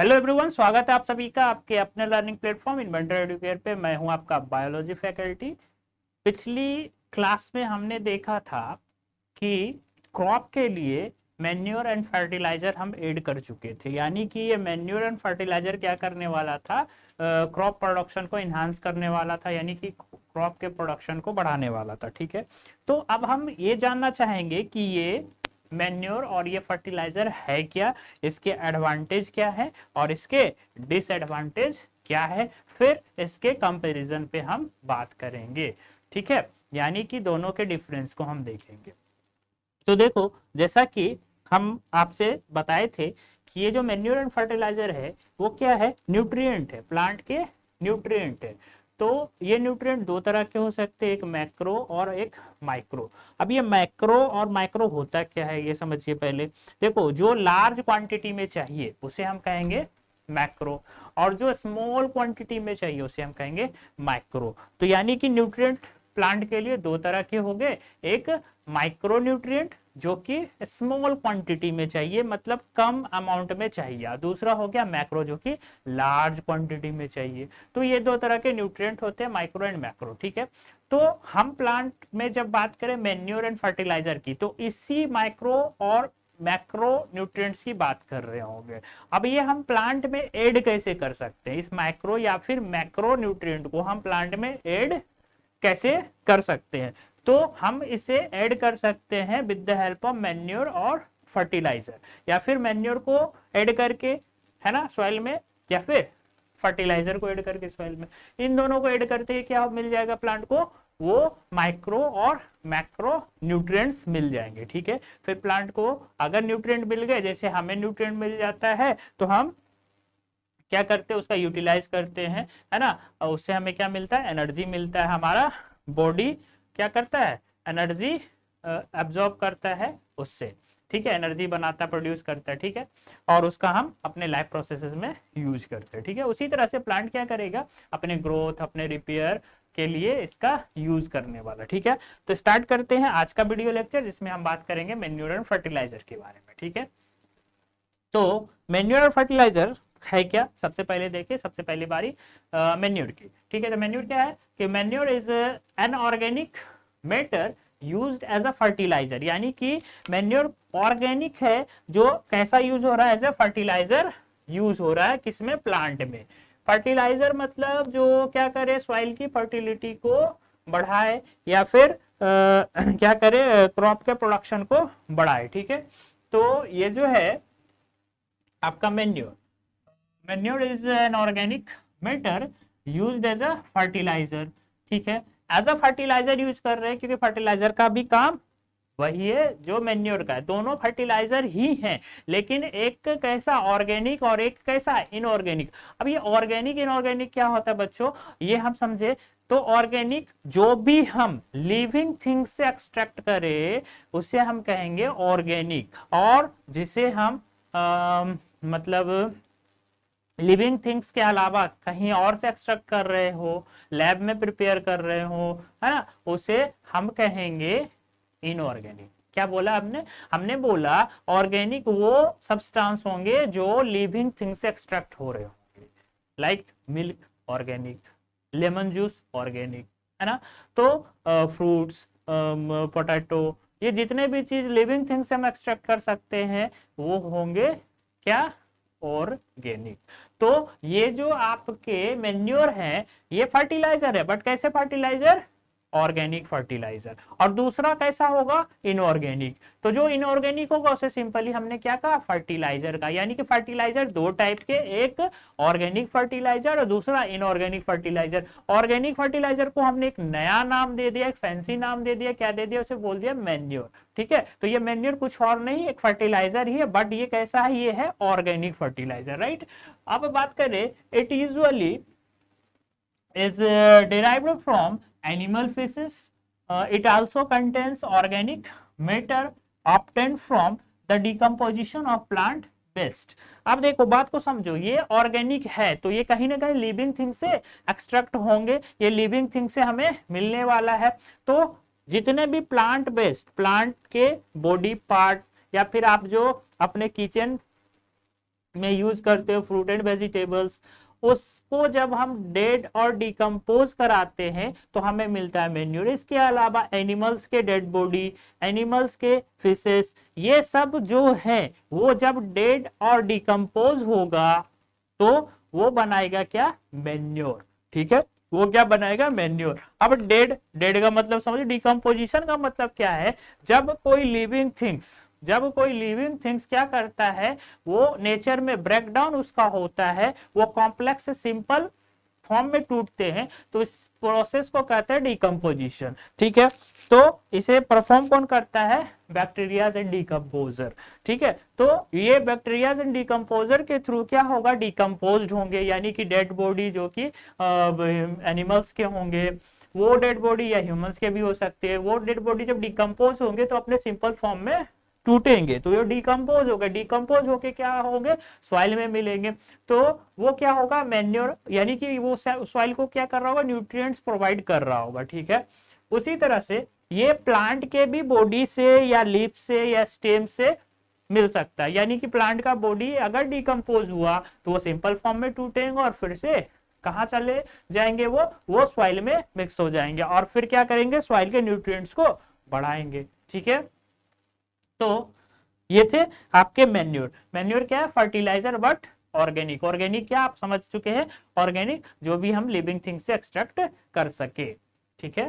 Hello everyone, स्वागत है आप सभी का आपके अपने लर्निंग प्लेटफॉर्म इन्वेंटर एडुकेयर पे। मैं हूं आपका बायोलॉजी फैकल्टी। पिछली क्लास में हमने देखा था कि क्रॉप के लिए मैन्योर एंड फर्टिलाइजर हम ऐड कर चुके थे, यानी कि ये मैन्योर एंड फर्टिलाइजर क्या करने वाला था, क्रॉप प्रोडक्शन को इन्हांस करने वाला था, यानी कि क्रॉप के प्रोडक्शन को बढ़ाने वाला था। ठीक है, तो अब हम ये जानना चाहेंगे कि ये मैन्योर और ये फर्टिलाइजर है क्या, इसके एडवांटेज क्या है और इसके डिसएडवांटेज क्या है, फिर इसके कंपैरिजन पे हम बात करेंगे। ठीक है, यानी कि दोनों के डिफरेंस को हम देखेंगे। तो देखो, जैसा कि हम आपसे बताए थे कि ये जो मैन्योर एंड फर्टिलाइजर है वो क्या है, न्यूट्रिएंट है, प्लांट के न्यूट्रिएंट है। तो ये न्यूट्रिएंट दो तरह के हो सकते हैं, एक मैक्रो और एक माइक्रो। अब ये मैक्रो और माइक्रो होता क्या है ये समझिए पहले। देखो, जो लार्ज क्वांटिटी में चाहिए उसे हम कहेंगे मैक्रो, और जो स्मॉल क्वांटिटी में चाहिए उसे हम कहेंगे माइक्रो। तो यानी कि न्यूट्रिएंट प्लांट के लिए दो तरह के हो गए, एक माइक्रो न्यूट्रिएंट जो कि स्मॉल क्वांटिटी में चाहिए, मतलब कम अमाउंट में चाहिए, दूसरा हो गया मैक्रो जो कि लार्ज क्वांटिटी में चाहिए। तो ये दो तरह के न्यूट्रिएंट होते हैं, माइक्रो एंड मैक्रो। ठीक है, तो हम प्लांट में जब बात करें मैन्योर एंड फर्टिलाइजर की, तो इसी माइक्रो और मैक्रो न्यूट्रिएंट्स की बात कर रहे होंगे। अब ये हम प्लांट में ऐड कैसे कर सकते हैं, इस माइक्रो या फिर मैक्रो न्यूट्रिएंट को हम प्लांट में ऐड कैसे कर सकते हैं। तो हम इसे ऐड कर सकते हैं with the help of manure और फर्टिलाइजर, या फिर मैन्योर को ऐड करके, है ना, सॉइल में, या फिर फर्टिलाइजर को ऐड करके सॉइल में। इन दोनों को ऐड करते ही क्या मिल जाएगा प्लांट को, वो माइक्रो और मैक्रो न्यूट्रिएंट्स मिल जाएंगे। ठीक है, फिर प्लांट को अगर न्यूट्रिएंट मिल गए, जैसे हमें न्यूट्रिएंट मिल जाता है, तो हम क्या करते हैं, उसका यूटिलाइज करते हैं, है ना। और उससे हमें क्या मिलता है, एनर्जी मिलता है। हमारा बॉडी क्या करता है, एनर्जी एब्जॉर्ब करता है उससे। ठीक है, एनर्जी बनाता, प्रोड्यूस करता है। ठीक है, और उसका हम अपने लाइफ प्रोसेसेस में यूज करते हैं। ठीक है, उसी तरह से प्लांट क्या करेगा, अपने ग्रोथ, अपने रिपेयर के लिए इसका यूज करने वाला। ठीक है, तो स्टार्ट करते हैं आज का वीडियो लेक्चर, जिसमें हम बात करेंगे मैन्योर एंड फर्टिलाइजर के बारे में। ठीक है, तो मैन्योर और फर्टिलाइजर है क्या, सबसे पहले देखिए, सबसे पहली बारी मैन्योर की। ठीक है, तो मैन्योर क्या है कि manure is an organic matter used as a fertiliser, यानी कि मैन्योर ऑर्गेनिक है, जो कैसा यूज हो रहा है, एज अ फर्टिलाइजर यूज हो रहा है, किसमें, प्लांट में। फर्टिलाइजर मतलब जो क्या करे, सॉइल की फर्टिलिटी को बढ़ाए, या फिर क्या करे, क्रॉप के प्रोडक्शन को बढ़ाए। ठीक है, तो ये जो है आपका manure, manure is an organic matter used as a fertiliser. ठीक है, एज अ फर्टिलाइजर यूज कर रहे हैं, क्योंकि फर्टिलाइजर का भी काम वही है जो मैन्योर का है, दोनों फर्टिलाइजर ही हैं, लेकिन एक कैसा, ऑर्गेनिक, और एक कैसा, इनऑर्गेनिक। अब ये ऑर्गेनिक इनऑर्गेनिक क्या होता है बच्चों, ये हम समझे। तो ऑर्गेनिक जो भी हम लिविंग थिंग्स से एक्सट्रैक्ट करें उसे हम कहेंगे ऑर्गेनिक, और जिसे हम मतलब लिविंग थिंग्स के अलावा कहीं और से एक्सट्रैक्ट कर रहे हो, लैब में प्रिपेयर कर रहे हो, है ना, उसे हम कहेंगे इनऑर्गेनिक। क्या बोला हमने, हमने बोला ऑर्गेनिक वो सब्सटेंस होंगे जो लिविंग थिंग से एक्सट्रैक्ट हो रहे होंगे, like milk organic, lemon juice organic, है ना। तो फ्रूट्स, पोटैटो, ये जितने भी चीज लिविंग थिंग से हम एक्सट्रैक्ट कर सकते हैं वो होंगे क्या, ऑर्गेनिक। तो ये जो आपके मैन्योर है ये फर्टिलाइजर है, बट कैसे फर्टिलाइजर, ऑर्गेनिक फर्टिलाइजर। और दूसरा कैसा होगा, इनऑर्गेनिक। तो जो इनऑर्गेनिक होगा उसे सिंपली हमने क्या कहा, फर्टिलाइजर का। यानी कि फर्टिलाइजर दो टाइप के, एक ऑर्गेनिक फर्टिलाइजर और दूसरा इनऑर्गेनिक फर्टिलाइजर। ऑर्गेनिक फर्टिलाइजर को हमने एक नया नाम दे दिया, एक फैंसी नाम दे दिया, क्या दे दिया, उसे बोल दिया मैन्योर। ठीक है, तो ये मैन्योर कुछ और नहीं, एक फर्टिलाइजर ही है, बट ये कैसा है, ये है ऑर्गेनिक फर्टिलाइजर, राइट। अब बात करें, it usually is derived from animal feces. It also contains organic matter obtained from the decomposition of plant waste. अब देखो, बात को समझो, ये ऑर्गेनिक है तो ये कहीं ना कहीं लिविंग थिंग से एक्सट्रैक्ट होंगे, ये लिविंग थिंग से हमें मिलने वाला है। तो जितने भी प्लांट वेस्ट, प्लांट के बॉडी पार्ट, या फिर आप जो अपने किचन में यूज करते हो, फ्रूट एंड वेजिटेबल्स, उसको जब हम डेड और डिकम्पोज कराते हैं तो हमें मिलता है मैन्योर। इसके अलावा एनिमल्स के डेड बॉडी, एनिमल्स के फिशेस, ये सब जो है वो जब डेड और डिकम्पोज होगा तो वो बनाएगा क्या, मैन्योर। ठीक है, वो क्या बनाएगा, मैन्योर। अब डेड, डेड का मतलब समझो, डिकम्पोजिशन का मतलब क्या है, जब कोई लिविंग थिंग्स क्या करता है, वो नेचर में ब्रेकडाउन उसका होता है, वो कॉम्प्लेक्स से सिंपल फॉर्म में टूटते हैं, तो इस प्रोसेस को कहते हैं डिकम्पोजिशन। ठीक है, तो इसे परफॉर्म कौन करता है, बैक्टीरियाज एंड डिकम्पोजर। ठीक है, तो ये बैक्टीरियाज एंड डिकम्पोजर के थ्रू क्या होगा, डिकम्पोज्ड होंगे, यानी कि डेड बॉडी जो कि एनिमल्स के होंगे, वो डेड बॉडी या ह्यूमंस के भी हो सकते हैं, वो डेड बॉडी जब डिकम्पोज होंगे तो अपने सिंपल फॉर्म में टूटेंगे, तो ये डिकम्पोज हो गए, डिकम्पोज होके क्या होंगे, सॉइल में मिलेंगे, तो वो क्या होगा, मैन्योर, यानी कि वो सॉइल को क्या कर रहा होगा, न्यूट्रिएंट्स प्रोवाइड कर रहा होगा। ठीक है, उसी तरह से ये प्लांट के भी बॉडी से या लीफ से या स्टेम से मिल सकता है, यानी कि प्लांट का बॉडी अगर डिकम्पोज हुआ तो वो सिंपल फॉर्म में टूटेंगे और फिर से कहाँ चले जाएंगे, वो सॉइल में मिक्स हो जाएंगे और फिर क्या करेंगे, सॉइल के न्यूट्रिएंट्स को बढ़ाएंगे। ठीक है, तो ये थे आपके मैन्योर। मैन्योर क्या है, फर्टिलाइजर बट ऑर्गेनिक। ऑर्गेनिक क्या आप समझ चुके हैं, ऑर्गेनिक जो भी हम लिविंग थिंग से एक्सट्रैक्ट कर सके। ठीक है।